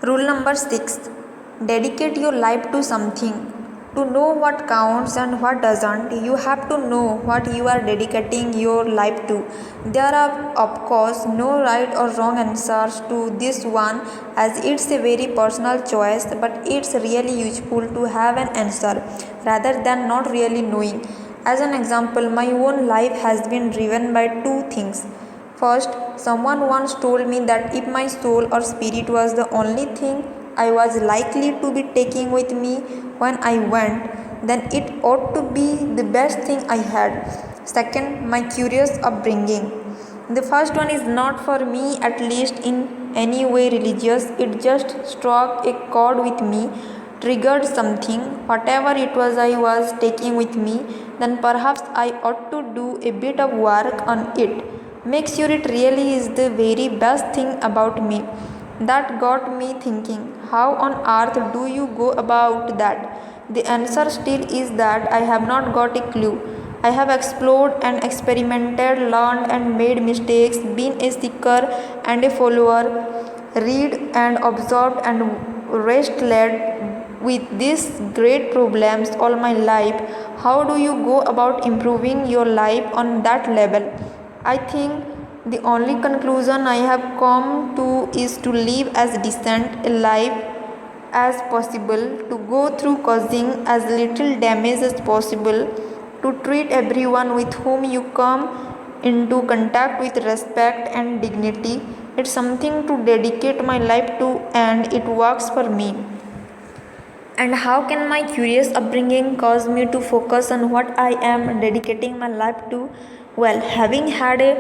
Rule number 6. Dedicate your life to something. To know what counts and what doesn't, you have to know what you are dedicating your life to. There are, of course, no right or wrong answers to this one, as it's a very personal choice, but it's really useful to have an answer rather than not really knowing. As an example, my own life has been driven by two things. First, someone once told me that if my soul or spirit was the only thing I was likely to be taking with me when I went, then it ought to be the best thing I had. Second, my curious upbringing. The first one is not for me, at least in any way religious, it just struck a chord with me, triggered something, whatever it was I was taking with me, then perhaps I ought to do a bit of work on it. Make sure it really is the very best thing about me. That got me thinking, how on earth do you go about that? The answer still is that I have not got a clue. I have explored and experimented, learned and made mistakes, been a seeker and a follower, read and observed and wrestled with these great problems all my life. How do you go about improving your life on that level? I think the only conclusion I have come to is to live as decent a life as possible, to go through causing as little damage as possible, to treat everyone with whom you come into contact with respect and dignity. It's something to dedicate my life to, and it works for me. And how can my curious upbringing cause me to focus on what I am dedicating my life to? Well, having had a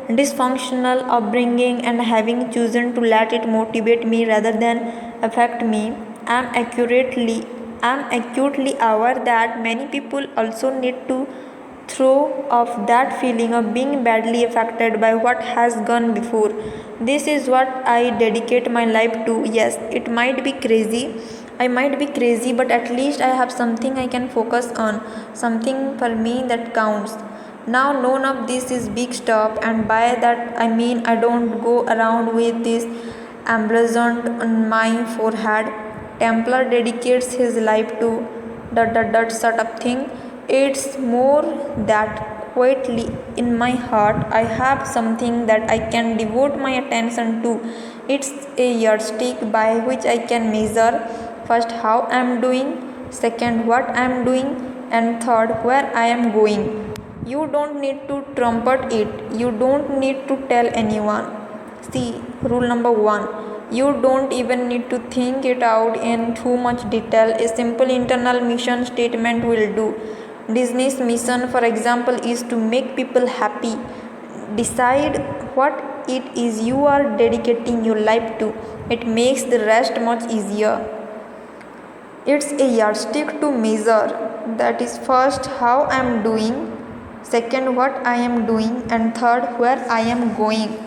dysfunctional upbringing and having chosen to let it motivate me rather than affect me, I am acutely aware that many people also need to throw off that feeling of being badly affected by what has gone before. This is what I dedicate my life to. Yes, it might be crazy. I might be crazy, but at least I have something I can focus on, something for me that counts. Now, none of this is big stuff, and by that I mean I don't go around with this emblazoned on my forehead. Templar dedicates his life to dot sort of thing. It's more that quietly in my heart I have something that I can devote my attention to. It's a yardstick by which I can measure first how I am doing, second what I am doing, and third where I am going. You don't need to trumpet it, you don't need to tell anyone. See, rule number 1. You don't even need to think it out in too much detail. A simple internal mission statement will do. Disney's mission, for example, is to make people happy. Decide what it is you are dedicating your life to. It makes the rest much easier. It's a yardstick to measure. That is, first how I am doing, second what I am doing, and third where I am going.